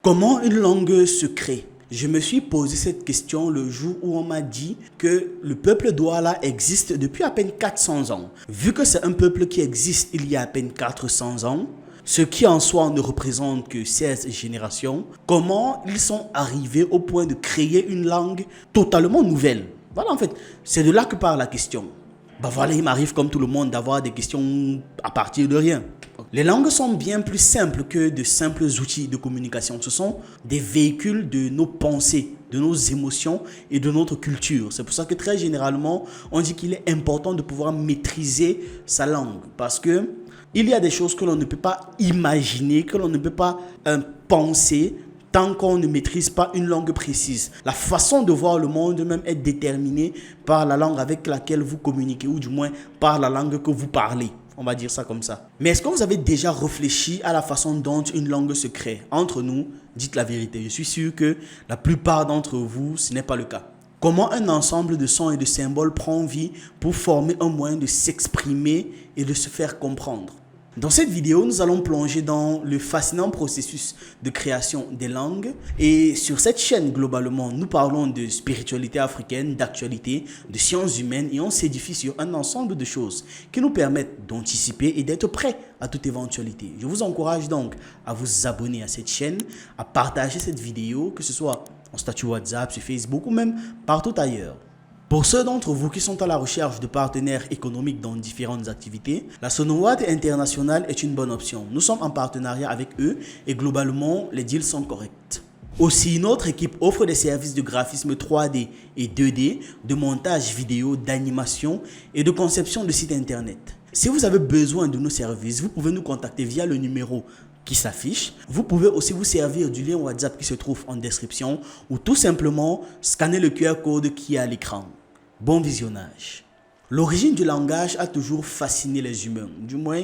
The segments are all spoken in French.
Comment une langue se crée? Je me suis posé cette question le jour où on m'a dit que le peuple Douala existe depuis à peine 400 ans. Vu que c'est un peuple qui existe il y a à peine 400 ans, ce qui en soi ne représente que 16 générations, comment ils sont arrivés au point de créer une langue totalement nouvelle? Voilà, en fait, c'est de là que part la question. Voilà, il m'arrive comme tout le monde d'avoir des questions à partir de rien. Les langues sont bien plus simples que de simples outils de communication. Ce sont des véhicules de nos pensées, de nos émotions et de notre culture. C'est pour ça que très généralement, on dit qu'il est important de pouvoir maîtriser sa langue. Parce que il y a des choses que l'on ne peut pas imaginer, que l'on ne peut pas penser tant qu'on ne maîtrise pas une langue précise. La façon de voir le monde même est déterminée par la langue avec laquelle vous communiquez, ou du moins par la langue que vous parlez. On va dire ça comme ça. Mais est-ce que vous avez déjà réfléchi à la façon dont une langue se crée? Entre nous, dites la vérité. Je suis sûr que la plupart d'entre vous, ce n'est pas le cas. Comment un ensemble de sons et de symboles prend vie pour former un moyen de s'exprimer et de se faire comprendre? Dans cette vidéo, nous allons plonger dans le fascinant processus de création des langues. Et sur cette chaîne, globalement, nous parlons de spiritualité africaine, d'actualité, de sciences humaines et on s'édifie sur un ensemble de choses qui nous permettent d'anticiper et d'être prêts à toute éventualité. Je vous encourage donc à vous abonner à cette chaîne, à partager cette vidéo, que ce soit en statut WhatsApp, sur Facebook ou même partout ailleurs. Pour ceux d'entre vous qui sont à la recherche de partenaires économiques dans différentes activités, la Sonowat International est une bonne option. Nous sommes en partenariat avec eux et globalement, les deals sont corrects. Aussi, notre équipe offre des services de graphisme 3D et 2D, de montage vidéo, d'animation et de conception de sites internet. Si vous avez besoin de nos services, vous pouvez nous contacter via le numéro qui s'affiche. Vous pouvez aussi vous servir du lien WhatsApp qui se trouve en description ou tout simplement scanner le QR code qui est à l'écran. Bon visionnage. L'origine du langage a toujours fasciné les humains, du moins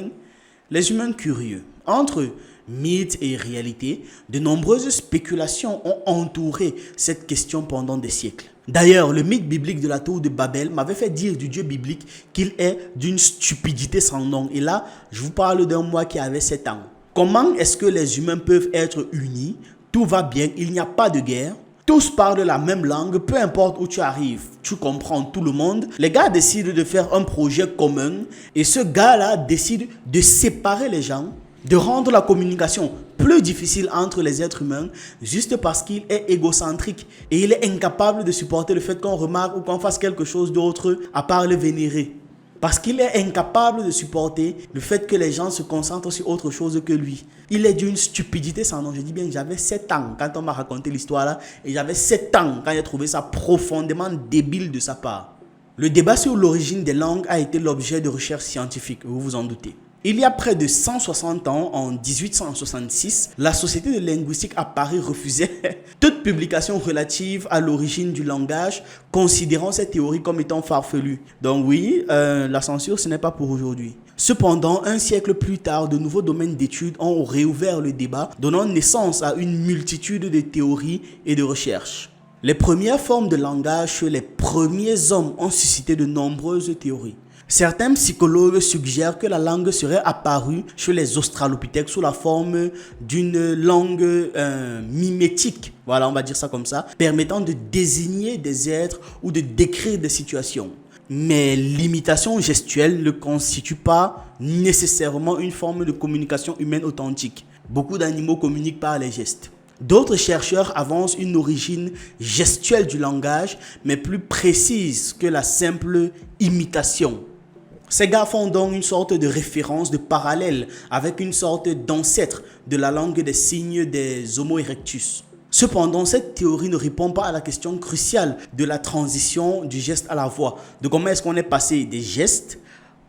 les humains curieux. Entre mythes et réalité, de nombreuses spéculations ont entouré cette question pendant des siècles. D'ailleurs, le mythe biblique de la tour de Babel m'avait fait dire du Dieu biblique qu'il est d'une stupidité sans nom. Et là, je vous parle d'un moi qui avait 7 ans. Comment est-ce que les humains peuvent être unis? Tout va bien, il n'y a pas de guerre. Tous parlent la même langue, peu importe où tu arrives, tu comprends tout le monde. Les gars décident de faire un projet commun et ce gars-là décide de séparer les gens, de rendre la communication plus difficile entre les êtres humains juste parce qu'il est égocentrique et il est incapable de supporter le fait qu'on remarque ou qu'on fasse quelque chose d'autre à part le vénérer. Parce qu'il est incapable de supporter le fait que les gens se concentrent sur autre chose que lui. Il est d'une stupidité sans nom. Je dis bien, j'avais 7 ans quand on m'a raconté l'histoire là. Et j'avais 7 ans quand j'ai trouvé ça profondément débile de sa part. Le débat sur l'origine des langues a été l'objet de recherches scientifiques, vous vous en doutez. Il y a près de 160 ans, en 1866, la Société de linguistique à Paris refusait toute publication relative à l'origine du langage, considérant cette théorie comme étant farfelue. Donc oui, la censure, ce n'est pas pour aujourd'hui. Cependant, un siècle plus tard, de nouveaux domaines d'études ont réouvert le débat, donnant naissance à une multitude de théories et de recherches. Les premières formes de langage chez les premiers hommes ont suscité de nombreuses théories. Certains psychologues suggèrent que la langue serait apparue chez les australopithèques sous la forme d'une langue mimétique, voilà, on va dire ça comme ça, permettant de désigner des êtres ou de décrire des situations. Mais l'imitation gestuelle ne constitue pas nécessairement une forme de communication humaine authentique. Beaucoup d'animaux communiquent par les gestes. D'autres chercheurs avancent une origine gestuelle du langage, mais plus précise que la simple imitation. Ces gars font donc une sorte de référence, de parallèle avec une sorte d'ancêtre de la langue des signes des Homo erectus. Cependant, cette théorie ne répond pas à la question cruciale de la transition du geste à la voix, de comment est-ce qu'on est passé des gestes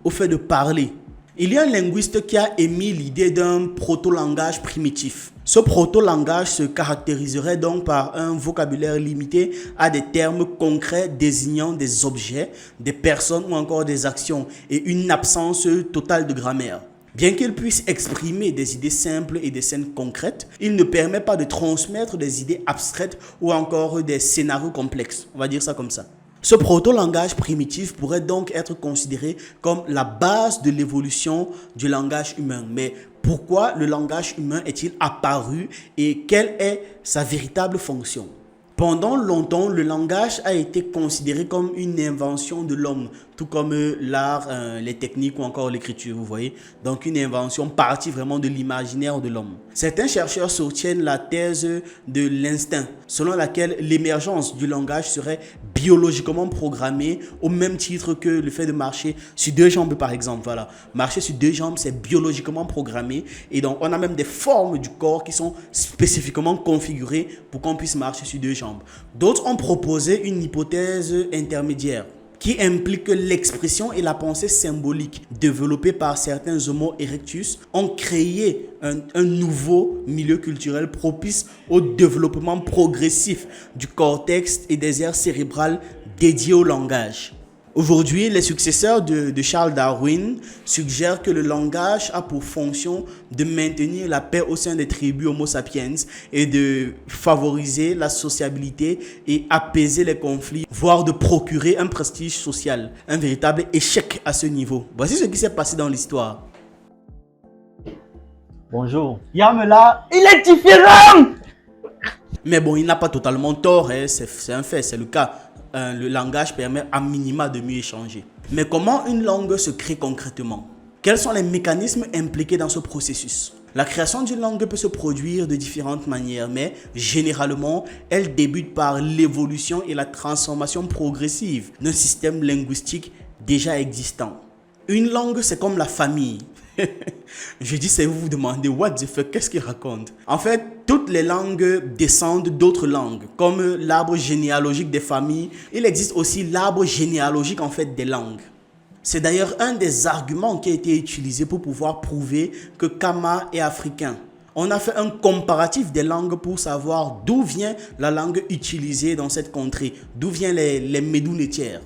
au fait de parler. Il y a un linguiste qui a émis l'idée d'un proto-langage primitif. Ce proto-langage se caractériserait donc par un vocabulaire limité à des termes concrets désignant des objets, des personnes ou encore des actions et une absence totale de grammaire. Bien qu'il puisse exprimer des idées simples et des scènes concrètes, il ne permet pas de transmettre des idées abstraites ou encore des scénarios complexes. On va dire ça comme ça. Ce proto-langage primitif pourrait donc être considéré comme la base de l'évolution du langage humain. Mais Pourquoi le langage humain est-il apparu et quelle est sa véritable fonction? Pendant longtemps, le langage a été considéré comme une invention de l'homme, tout comme l'art, les techniques ou encore l'écriture, vous voyez. Donc une invention partie vraiment de l'imaginaire de l'homme. Certains chercheurs soutiennent la thèse de l'instinct, selon laquelle l'émergence du langage serait biologiquement programmée au même titre que le fait de marcher sur deux jambes, par exemple. Voilà. Marcher sur deux jambes, c'est biologiquement programmé. Et donc, on a même des formes du corps qui sont spécifiquement configurées pour qu'on puisse marcher sur deux jambes. D'autres ont proposé une hypothèse intermédiaire qui implique que l'expression et la pensée symbolique développées par certains Homo erectus ont créé un nouveau milieu culturel propice au développement progressif du cortex et des aires cérébrales dédiées au langage. Aujourd'hui, les successeurs de Charles Darwin suggèrent que le langage a pour fonction de maintenir la paix au sein des tribus Homo sapiens et de favoriser la sociabilité et apaiser les conflits, voire de procurer un prestige social, un véritable échec à ce niveau. Voici ce qui s'est passé dans l'histoire. Bonjour. Yam là, il est différent! Mais bon, il n'a pas totalement tort, hein. C'est un fait, c'est le cas. Le langage permet à minima de mieux échanger. Mais comment une langue se crée concrètement? Quels sont les mécanismes impliqués dans ce processus? La création d'une langue peut se produire de différentes manières, mais généralement, elle débute par l'évolution et la transformation progressive d'un système linguistique déjà existant. Une langue, c'est comme la famille. Je dis ça et vous vous demandez, what the fuck, qu'est-ce qu'il raconte? En fait, toutes les langues descendent d'autres langues, comme l'arbre généalogique des familles. Il existe aussi l'arbre généalogique en fait des langues. C'est d'ailleurs un des arguments qui a été utilisé pour pouvoir prouver que Kama est africain. On a fait un comparatif des langues pour savoir d'où vient la langue utilisée dans cette contrée, d'où viennent les Médounetières.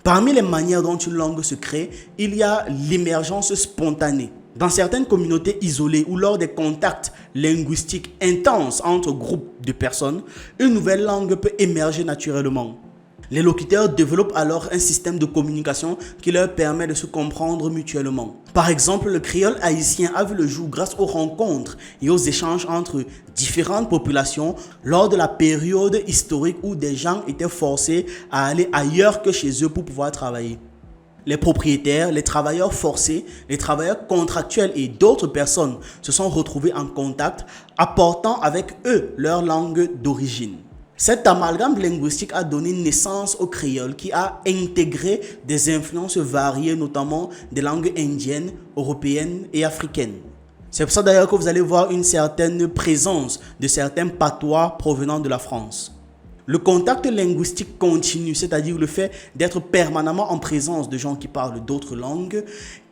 Parmi les manières dont une langue se crée, il y a l'émergence spontanée. Dans certaines communautés isolées ou lors des contacts linguistiques intenses entre groupes de personnes, une nouvelle langue peut émerger naturellement. Les locuteurs développent alors un système de communication qui leur permet de se comprendre mutuellement. Par exemple, le créole haïtien a vu le jour grâce aux rencontres et aux échanges entre différentes populations lors de la période historique où des gens étaient forcés à aller ailleurs que chez eux pour pouvoir travailler. Les propriétaires, les travailleurs forcés, les travailleurs contractuels et d'autres personnes se sont retrouvés en contact, apportant avec eux leur langue d'origine. Cet amalgame linguistique a donné naissance au créole qui a intégré des influences variées, notamment des langues indiennes, européennes et africaines. C'est pour ça d'ailleurs que vous allez voir une certaine présence de certains patois provenant de la France. Le contact linguistique continu, c'est-à-dire le fait d'être permanemment en présence de gens qui parlent d'autres langues,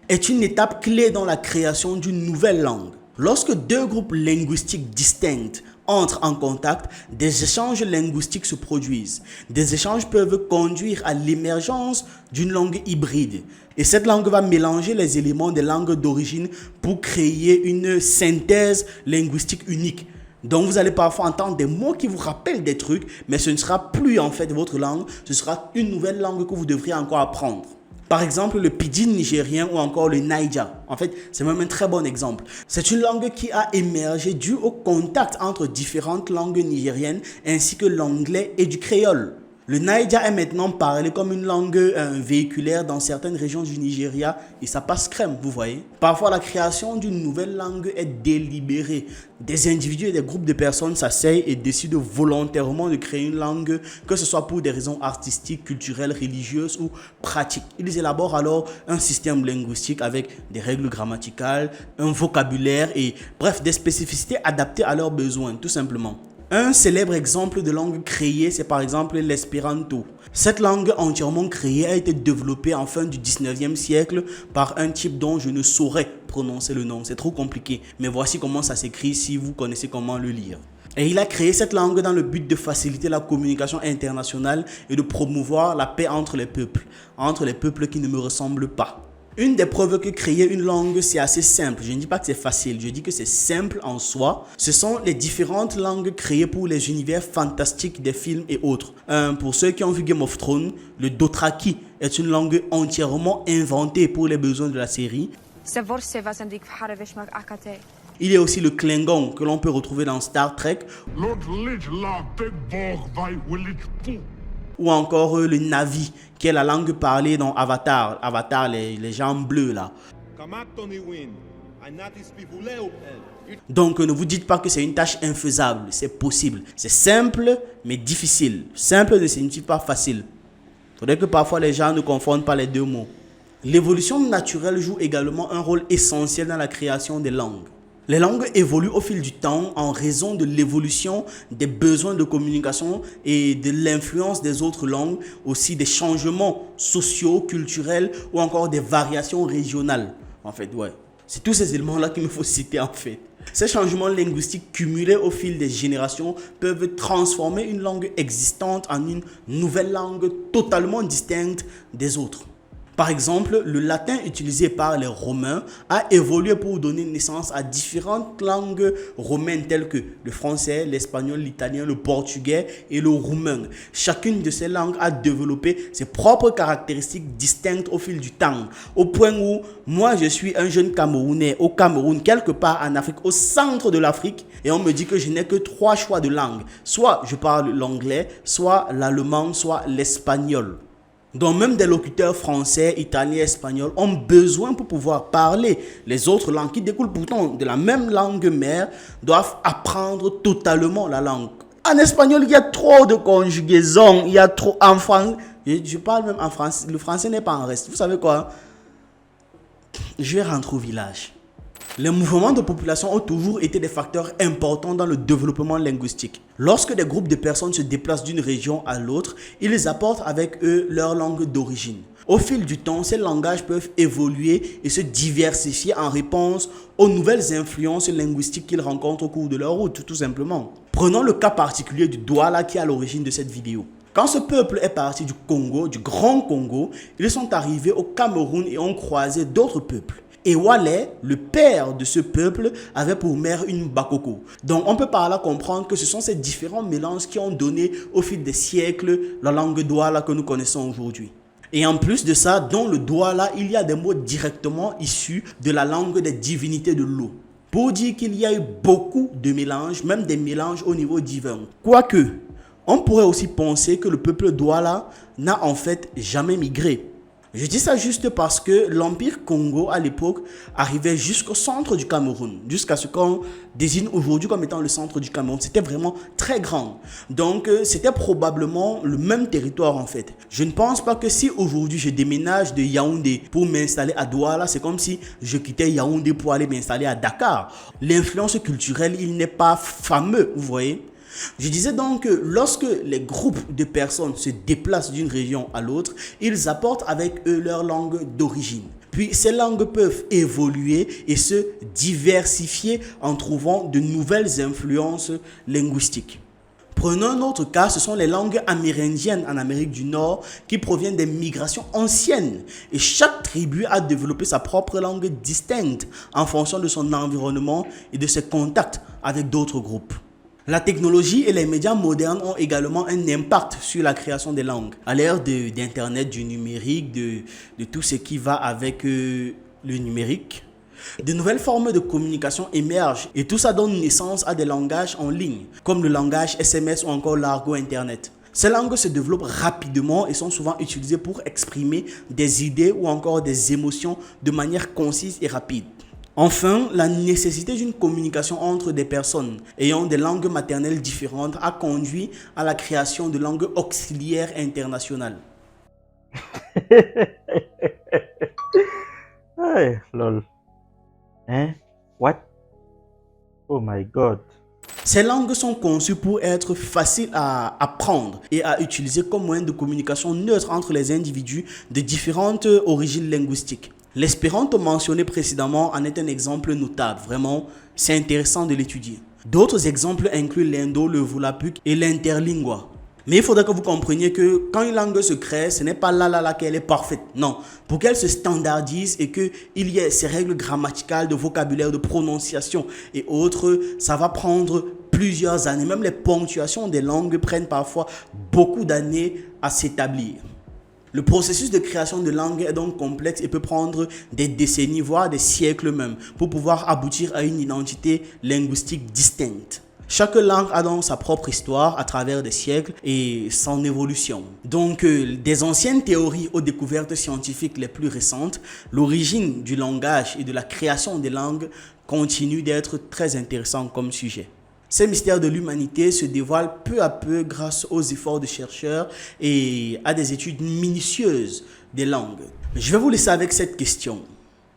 est une étape clé dans la création d'une nouvelle langue. Lorsque deux groupes linguistiques distincts entrent en contact, des échanges linguistiques se produisent. Des échanges peuvent conduire à l'émergence d'une langue hybride. Et cette langue va mélanger les éléments des langues d'origine pour créer une synthèse linguistique unique. Donc vous allez parfois entendre des mots qui vous rappellent des trucs, mais ce ne sera plus en fait votre langue, ce sera une nouvelle langue que vous devriez encore apprendre. Par exemple, le pidgin nigérien ou encore le naija. En fait, c'est même un très bon exemple. C'est une langue qui a émergé dû au contact entre différentes langues nigériennes ainsi que l'anglais et du créole. Le naija est maintenant parlé comme une langue véhiculaire dans certaines régions du Nigeria et ça passe crème, vous voyez. Parfois, la création d'une nouvelle langue est délibérée. Des individus et des groupes de personnes s'asseyent et décident volontairement de créer une langue, que ce soit pour des raisons artistiques, culturelles, religieuses ou pratiques. Ils élaborent alors un système linguistique avec des règles grammaticales, un vocabulaire et bref, des spécificités adaptées à leurs besoins, tout simplement. Un célèbre exemple de langue créée, c'est par exemple l'espéranto. Cette langue entièrement créée a été développée en fin du 19e siècle par un type dont je ne saurais prononcer le nom. C'est trop compliqué. Mais voici comment ça s'écrit si vous connaissez comment le lire. Et il a créé cette langue dans le but de faciliter la communication internationale et de promouvoir la paix entre les peuples qui ne me ressemblent pas. Une des preuves que créer une langue, c'est assez simple. Je ne dis pas que c'est facile, je dis que c'est simple en soi. Ce sont les différentes langues créées pour les univers fantastiques des films et autres. Pour ceux qui ont vu Game of Thrones, le Dothraki est une langue entièrement inventée pour les besoins de la série. Il y a aussi le Klingon que l'on peut retrouver dans Star Trek. Ou encore le Na'vi, qui est la langue parlée dans Avatar. Avatar, les gens bleus là. Donc ne vous dites pas que c'est une tâche infaisable, c'est possible. C'est simple mais difficile. Simple ne signifie pas facile. Il faudrait que parfois les gens ne confondent pas les deux mots. L'évolution naturelle joue également un rôle essentiel dans la création des langues. Les langues évoluent au fil du temps en raison de l'évolution des besoins de communication et de l'influence des autres langues, aussi des changements sociaux, culturels ou encore des variations régionales. En fait, ouais. C'est tous ces éléments-là qu'il me faut citer en fait. Ces changements linguistiques cumulés au fil des générations peuvent transformer une langue existante en une nouvelle langue totalement distincte des autres. Par exemple, le latin utilisé par les Romains a évolué pour donner naissance à différentes langues romaines telles que le français, l'espagnol, l'italien, le portugais et le roumain. Chacune de ces langues a développé ses propres caractéristiques distinctes au fil du temps. Au point où moi je suis un jeune Camerounais au Cameroun, quelque part en Afrique, au centre de l'Afrique, et on me dit que je n'ai que 3 choix de langue. Soit je parle l'anglais, soit l'allemand, soit l'espagnol. Donc même des locuteurs français, italiens, espagnols ont besoin pour pouvoir parler les autres langues qui découlent pourtant de la même langue mère, doivent apprendre totalement la langue. En espagnol, il y a trop de conjugaisons, il y a trop en français. Je parle même en français, le français n'est pas en reste. Vous savez quoi? Je vais rentrer au village. Les mouvements de population ont toujours été des facteurs importants dans le développement linguistique. Lorsque des groupes de personnes se déplacent d'une région à l'autre, ils apportent avec eux leur langue d'origine. Au fil du temps, ces langages peuvent évoluer et se diversifier en réponse aux nouvelles influences linguistiques qu'ils rencontrent au cours de leur route, tout simplement. Prenons le cas particulier du Douala qui est à l'origine de cette vidéo. Quand ce peuple est parti du Congo, du Grand Congo, ils sont arrivés au Cameroun et ont croisé d'autres peuples. Et Walé, le père de ce peuple, avait pour mère une Bakoko. Donc on peut par là comprendre que ce sont ces différents mélanges qui ont donné au fil des siècles la langue Douala que nous connaissons aujourd'hui. Et en plus de ça, dans le Douala, il y a des mots directement issus de la langue des divinités de l'eau. Pour dire qu'il y a eu beaucoup de mélanges, même des mélanges au niveau divin. Quoique, on pourrait aussi penser que le peuple Douala n'a en fait jamais migré. Je dis ça juste parce que l'Empire Congo à l'époque arrivait jusqu'au centre du Cameroun, jusqu'à ce qu'on désigne aujourd'hui comme étant le centre du Cameroun. C'était vraiment très grand. Donc c'était probablement le même territoire en fait. Je ne pense pas que si aujourd'hui je déménage de Yaoundé pour m'installer à Douala, c'est comme si je quittais Yaoundé pour aller m'installer à Dakar. L'influence culturelle, il n'est pas fameux, vous voyez. Je disais donc que lorsque les groupes de personnes se déplacent d'une région à l'autre, ils apportent avec eux leur langue d'origine. Puis ces langues peuvent évoluer et se diversifier en trouvant de nouvelles influences linguistiques. Prenons un autre cas, ce sont les langues amérindiennes en Amérique du Nord qui proviennent des migrations anciennes. Et chaque tribu a développé sa propre langue distincte en fonction de son environnement et de ses contacts avec d'autres groupes. La technologie et les médias modernes ont également un impact sur la création des langues. À l'ère d'Internet, du numérique, de tout ce qui va avec le numérique, de nouvelles formes de communication émergent et tout ça donne naissance à des langages en ligne, comme le langage SMS ou encore l'argot Internet. Ces langues se développent rapidement et sont souvent utilisées pour exprimer des idées ou encore des émotions de manière concise et rapide. Enfin, la nécessité d'une communication entre des personnes ayant des langues maternelles différentes a conduit à la création de langues auxiliaires internationales. Hey, lol. Hein? What? Oh my god. Ces langues sont conçues pour être faciles à apprendre et à utiliser comme moyen de communication neutre entre les individus de différentes origines linguistiques. L'espéranto mentionné précédemment en est un exemple notable. Vraiment, c'est intéressant de l'étudier. D'autres exemples incluent l'indo, le volapük et l'interlingua. Mais il faudrait que vous compreniez que quand une langue se crée, ce n'est pas là qu'elle est parfaite. Non, pour qu'elle se standardise et qu'il y ait ces règles grammaticales, de vocabulaire, de prononciation et autres, ça va prendre plusieurs années. Même les ponctuations des langues prennent parfois beaucoup d'années à s'établir. Le processus de création de langue est donc complexe et peut prendre des décennies, voire des siècles même, pour pouvoir aboutir à une identité linguistique distincte. Chaque langue a donc sa propre histoire à travers des siècles et son évolution. Donc, des anciennes théories aux découvertes scientifiques les plus récentes, l'origine du langage et de la création des langues continue d'être très intéressant comme sujet. Ces mystères de l'humanité se dévoilent peu à peu grâce aux efforts de chercheurs et à des études minutieuses des langues. Je vais vous laisser avec cette question.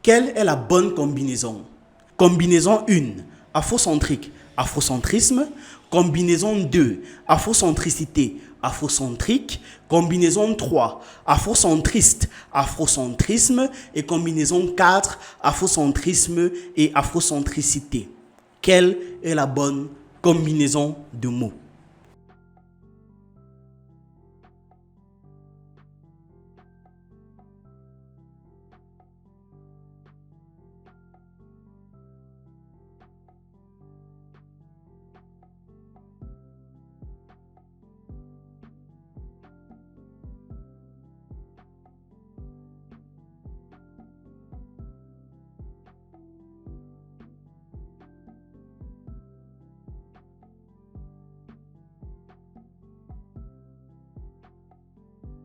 Quelle est la bonne combinaison? Combinaison 1, afrocentrique, afrocentrisme. Combinaison 2, afrocentricité, afrocentrique. Combinaison 3, afrocentriste, afrocentrisme. Et combinaison 4, afrocentrisme et afrocentricité. Quelle est la bonne combinaison de mots?